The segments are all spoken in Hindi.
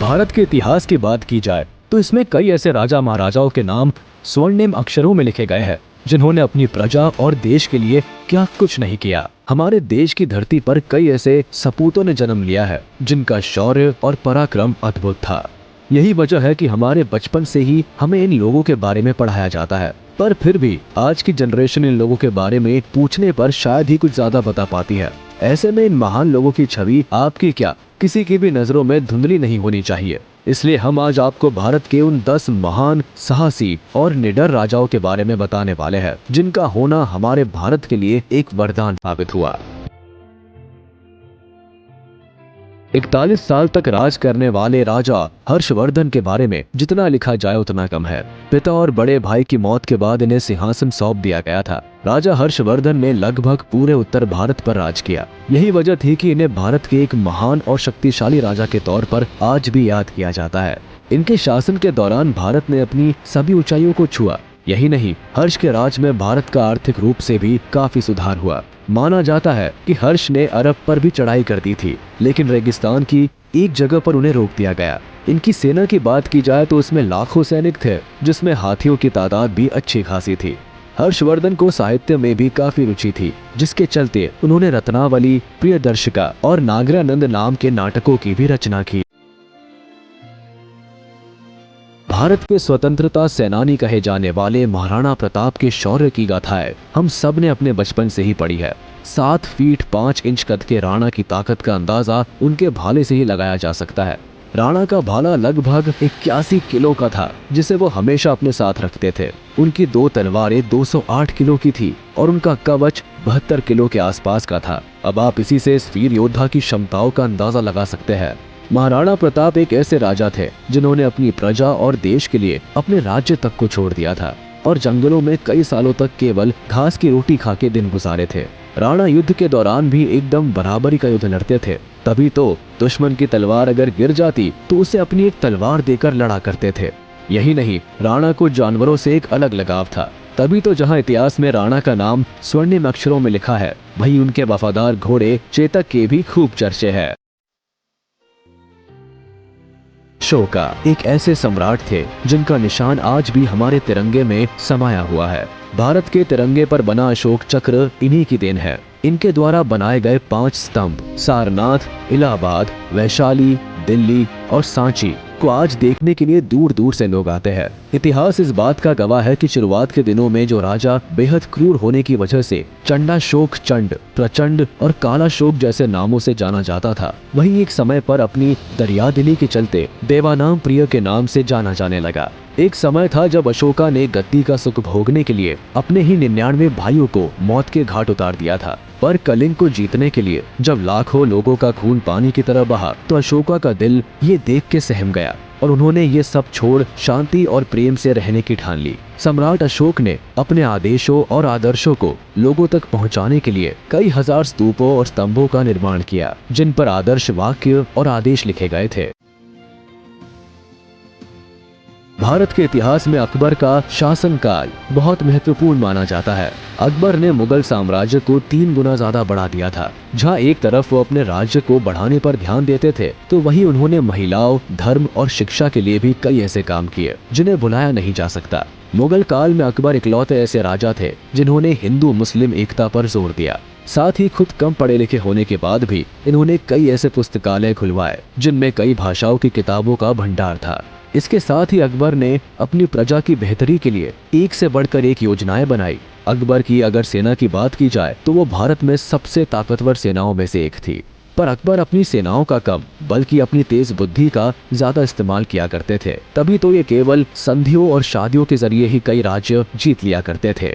भारत के इतिहास की बात की जाए तो इसमें कई ऐसे राजा महाराजाओं के नाम स्वर्णिम अक्षरों में लिखे गए हैं जिन्होंने अपनी प्रजा और देश के लिए क्या कुछ नहीं किया। हमारे देश की धरती पर कई ऐसे सपूतों ने जन्म लिया है जिनका शौर्य और पराक्रम अद्भुत था। यही वजह है कि हमारे बचपन से ही हमें इन लोगों के बारे में पढ़ाया जाता है, पर फिर भी आज की जनरेशन इन लोगों के बारे में पूछने पर शायद ही कुछ ज्यादा बता पाती है। ऐसे में इन महान लोगों की छवि आपकी क्या किसी की भी नजरों में धुंधली नहीं होनी चाहिए। इसलिए हम आज आपको भारत के उन 10 महान, साहसी और निडर राजाओं के बारे में बताने वाले हैं जिनका होना हमारे भारत के लिए एक वरदान साबित हुआ। 41 साल तक राज करने वाले राजा हर्षवर्धन के बारे में जितना लिखा जाए उतना कम है। पिता और बड़े भाई की मौत के बाद इन्हें सिंहासन सौंप दिया गया था। राजा हर्षवर्धन ने लगभग पूरे उत्तर भारत पर राज किया। यही वजह थी कि इन्हें भारत के एक महान और शक्तिशाली राजा के तौर पर आज भी याद किया जाता है। इनके शासन के दौरान भारत ने अपनी सभी ऊंचाइयों को छुआ। यही नहीं, हर्ष के राज में भारत का आर्थिक रूप से भी काफी सुधार हुआ। माना जाता है कि हर्ष ने अरब पर भी चढ़ाई कर दी थी, लेकिन रेगिस्तान की एक जगह पर उन्हें रोक दिया गया। इनकी सेना की बात की जाए तो उसमें लाखों सैनिक थे, जिसमें हाथियों की तादाद भी अच्छी खासी थी। हर्षवर्धन को साहित्य में भी काफी रुचि थी, जिसके चलते उन्होंने रत्नावली, प्रियदर्शिका और नागरानंद नाम के नाटकों की भी रचना की। भारत के स्वतंत्रता सेनानी कहे जाने वाले महाराणा प्रताप के शौर्य की गाथाएं हम सब ने अपने बचपन से ही पढ़ी है। 7 फीट 5 इंच कद के राणा की ताकत का अंदाजा उनके भाले से ही लगाया जा सकता है। राणा का भाला लगभग 81 किलो का था, जिसे वो हमेशा अपने साथ रखते थे। उनकी 2 तलवारें 208 किलो की थी और उनका कवच 72 किलो के आसपास का था। अब आप इसी से इस वीर योद्धा की क्षमताओं का अंदाजा लगा सकते हैं। महाराणा प्रताप एक ऐसे राजा थे जिन्होंने अपनी प्रजा और देश के लिए अपने राज्य तक को छोड़ दिया था और जंगलों में कई सालों तक केवल घास की रोटी खा के दिन गुजारे थे। राणा युद्ध के दौरान भी एकदम बराबरी का युद्ध लड़ते थे। तभी तो दुश्मन की तलवार अगर गिर जाती तो उसे अपनी एक तलवार देकर लड़ा करते थे। यही नहीं, राणा को जानवरों से एक अलग लगाव था। तभी तो जहां इतिहास में राणा का नाम स्वर्णिम अक्षरों में लिखा है, वहीं उनके वफादार घोड़े चेतक के भी खूब चर्चे है। अशोका एक ऐसे सम्राट थे जिनका निशान आज भी हमारे तिरंगे में समाया हुआ है। भारत के तिरंगे पर बना अशोक चक्र इन्हीं की देन है। इनके द्वारा बनाए गए 5 स्तंभ सारनाथ, इलाहाबाद, वैशाली, दिल्ली और सांची को आज देखने के लिए दूर दूर से लोग आते हैं। इतिहास इस बात का गवाह है कि शुरुआत के दिनों में जो राजा बेहद क्रूर होने की वजह से चंडाशोक, चंड, प्रचंड और कालाशोक जैसे नामों से जाना जाता था, वहीं एक समय पर अपनी दरियादिली के चलते देवानाम प्रिय के नाम से जाना जाने लगा। एक समय था जब अशोका ने गद्दी का सुख भोगने के लिए अपने ही 99 भाइयों को मौत के घाट उतार दिया था। पर कलिंग को जीतने के लिए जब लाखों लोगों का खून पानी की तरह बहा तो अशोका का दिल ये देख के सहम गया और उन्होंने ये सब छोड़ शांति और प्रेम से रहने की ठान ली। सम्राट अशोक ने अपने आदेशों और आदर्शों को लोगों तक पहुंचाने के लिए कई हजार स्तूपों और स्तंभों का निर्माण किया, जिन पर आदर्श वाक्य और आदेश लिखे गए थे। भारत के इतिहास में अकबर का शासनकाल बहुत महत्वपूर्ण माना जाता है। अकबर ने मुगल साम्राज्य को 3 गुना ज्यादा बढ़ा दिया था। जहां एक तरफ वो अपने राज्य को बढ़ाने पर ध्यान देते थे, तो वहीं उन्होंने महिलाओं, धर्म और शिक्षा के लिए भी कई ऐसे काम किए जिन्हें भुलाया नहीं जा सकता। मुगल काल में अकबर इकलौते ऐसे राजा थे जिन्होंने हिंदू मुस्लिम एकता पर जोर दिया। साथ ही खुद कम पढ़े लिखे होने के बाद भी इन्होंने कई ऐसे पुस्तकालय खुलवाए जिनमें कई भाषाओं की किताबों का भंडार था। इसके साथ ही अकबर ने अपनी प्रजा की बेहतरी के लिए एक से बढ़कर एक योजनाएं बनाई। अकबर की अगर सेना की बात की जाए तो वो भारत में सबसे ताकतवर सेनाओं में से एक थी। पर अकबर अपनी सेनाओं का कम बल्कि अपनी तेज बुद्धि का ज्यादा इस्तेमाल किया करते थे। तभी तो ये केवल संधियों और शादियों के जरिए ही कई राज्य जीत लिया करते थे।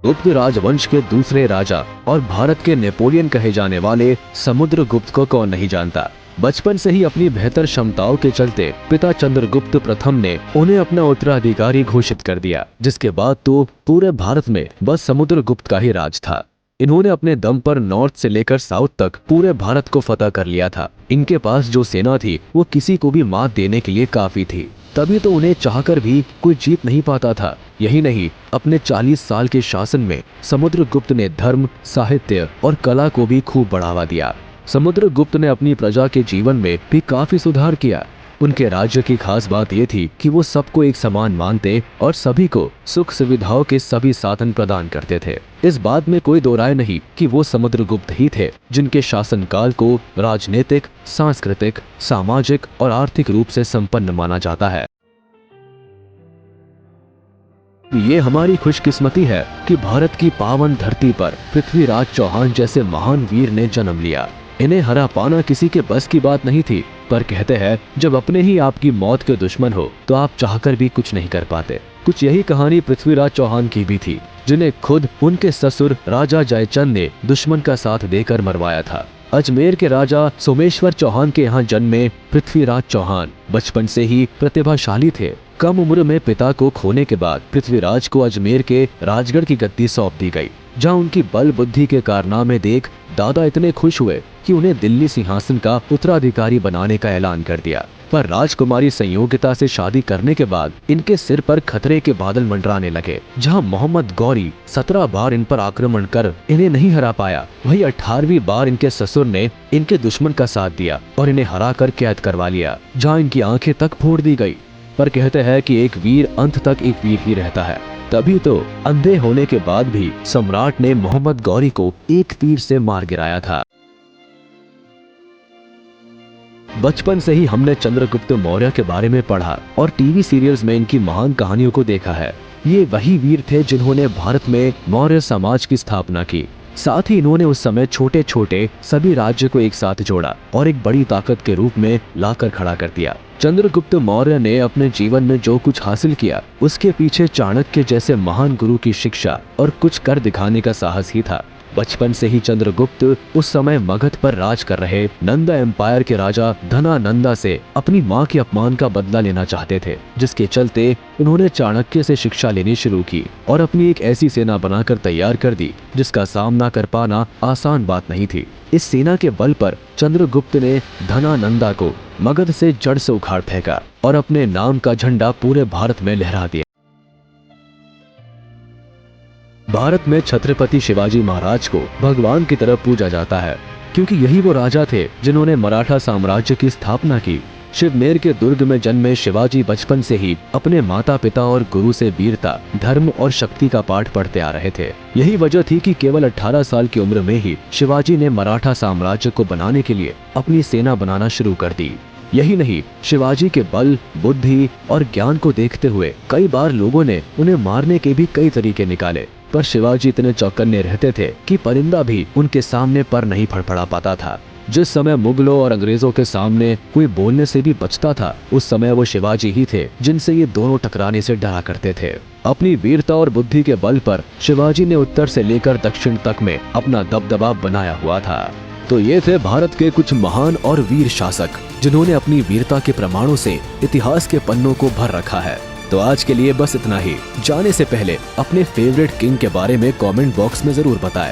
गुप्त राजवंश के दूसरे राजा और भारत के नेपोलियन कहे जाने वाले समुद्रगुप्त को कौन नहीं जानता। बचपन से ही अपनी बेहतर क्षमताओं के चलते पिता चंद्रगुप्त प्रथम ने उन्हें अपना उत्तराधिकारी घोषित कर दिया, जिसके बाद तो पूरे भारत में बस समुद्रगुप्त का ही राज था। इन्होंने अपने दम पर नॉर्थ से लेकर साउथ तक पूरे भारत को फतह कर लिया था। इनके पास जो सेना थी वो किसी को भी मात देने के लिए काफी थी। तभी तो उन्हें चाहकर भी कोई जीत नहीं पाता था। यही नहीं, अपने 40 साल के शासन में समुद्रगुप्त ने धर्म, साहित्य और कला को भी खूब बढ़ावा दिया। समुद्रगुप्त ने अपनी प्रजा के जीवन में भी काफी सुधार किया। उनके राज्य की खास बात ये थी कि वो सबको एक समान मानते और सभी को सुख सुविधाओं के सभी साधन प्रदान करते थे। इस बात में कोई दो राय नहीं कि वो समुद्रगुप्त ही थे जिनके शासनकाल को राजनीतिक, सांस्कृतिक, सामाजिक और आर्थिक रूप से संपन्न माना जाता है। ये हमारी खुशकिस्मती है कि भारत की पावन धरती पर पृथ्वीराज चौहान जैसे महान वीर ने जन्म लिया। इन्हें हरा पाना किसी के बस की बात नहीं थी, पर कहते हैं जब अपने ही आपकी मौत के दुश्मन हो तो आप चाहकर भी कुछ नहीं कर पाते। कुछ यही कहानी पृथ्वीराज चौहान की भी थी, जिन्हें खुद उनके ससुर राजा जयचंद ने दुश्मन का साथ देकर मरवाया था। अजमेर के राजा सोमेश्वर चौहान के यहाँ जन्मे पृथ्वीराज चौहान बचपन से ही प्रतिभाशाली थे। कम उम्र में पिता को खोने के बाद पृथ्वीराज को अजमेर के राजगढ़ की गद्दी सौंप दी गई, जहां उनकी बल बुद्धि के कारनामे देख दादा इतने खुश हुए कि उन्हें दिल्ली सिंहासन का उत्तराधिकारी बनाने का ऐलान कर दिया। पर राजकुमारी संयोगिता से शादी करने के बाद इनके सिर पर खतरे के बादल मंडराने लगे। जहां मोहम्मद गौरी 17 बार इन पर आक्रमण कर इन्हें नहीं हरा पाया, वहीं 18वीं बार इनके ससुर ने इनके दुश्मन का साथ दिया और इन्हें हरा कर कैद करवा लिया, जहाँ इनकी आंखें तक फोड़ दी गई। पर कहते हैं कि एक वीर अंत तक एक वीर ही रहता है, तभी तो अंधे होने के बाद भी सम्राट ने मोहम्मद गौरी को एक तीर से मार गिराया था। बचपन से ही हमने चंद्रगुप्त मौर्य के बारे में पढ़ा और टीवी सीरियल्स में इनकी महान कहानियों को देखा है। ये वही वीर थे जिन्होंने भारत में मौर्य समाज की स्थापना की। साथ ही इन्होंने उस समय छोटे छोटे सभी राज्य को एक साथ जोड़ा और एक बड़ी ताकत के रूप में लाकर खड़ा कर दिया। चंद्रगुप्त मौर्य ने अपने जीवन में जो कुछ हासिल किया, उसके पीछे चाणक्य जैसे महान गुरु की शिक्षा और कुछ कर दिखाने का साहस ही था। बचपन से ही चंद्रगुप्त उस समय मगध पर राज कर रहे नंदा एम्पायर के राजा धनानंदा से अपनी मां के अपमान का बदला लेना चाहते थे, जिसके चलते उन्होंने चाणक्य से शिक्षा लेनी शुरू की और अपनी एक ऐसी सेना बनाकर तैयार कर दी जिसका सामना कर पाना आसान बात नहीं थी। इस सेना के बल पर चंद्रगुप्त ने धनानंदा को मगध से जड़ से उखाड़ फेंका और अपने नाम का झंडा पूरे भारत में लहरा दिया। भारत में छत्रपति शिवाजी महाराज को भगवान की तरह पूजा जाता है, क्योंकि यही वो राजा थे जिन्होंने मराठा साम्राज्य की स्थापना की। शिवनेर के दुर्ग में जन्मे शिवाजी बचपन से ही अपने माता पिता और गुरु से वीरता, धर्म और शक्ति का पाठ पढ़ते आ रहे थे। यही वजह थी कि केवल 18 साल की उम्र में ही शिवाजी ने मराठा साम्राज्य को बनाने के लिए अपनी सेना बनाना शुरू कर दी। यही नहीं, शिवाजी के बल, बुद्धि और ज्ञान को देखते हुए कई बार लोगों ने उन्हें मारने के भी कई तरीके निकाले, पर शिवाजी इतने चौकन्ने रहते थे कि परिंदा भी उनके सामने पर नहीं फड़फड़ा पाता था। जिस समय मुगलों और अंग्रेजों के सामने कोई बोलने से भी बचता था, उस समय वो शिवाजी ही थे जिनसे ये दोनों टकराने से डरा करते थे। अपनी वीरता और बुद्धि के बल पर शिवाजी ने उत्तर से लेकर दक्षिण तक में अपना दबदबा बनाया हुआ था। तो ये थे भारत के कुछ महान और वीर शासक, जिन्होंने अपनी वीरता के प्रमाणों से इतिहास के पन्नों को भर रखा है। तो आज के लिए बस इतना ही। जाने से पहले अपने फेवरेट किंग के बारे में कमेंट बॉक्स में जरूर बताएं।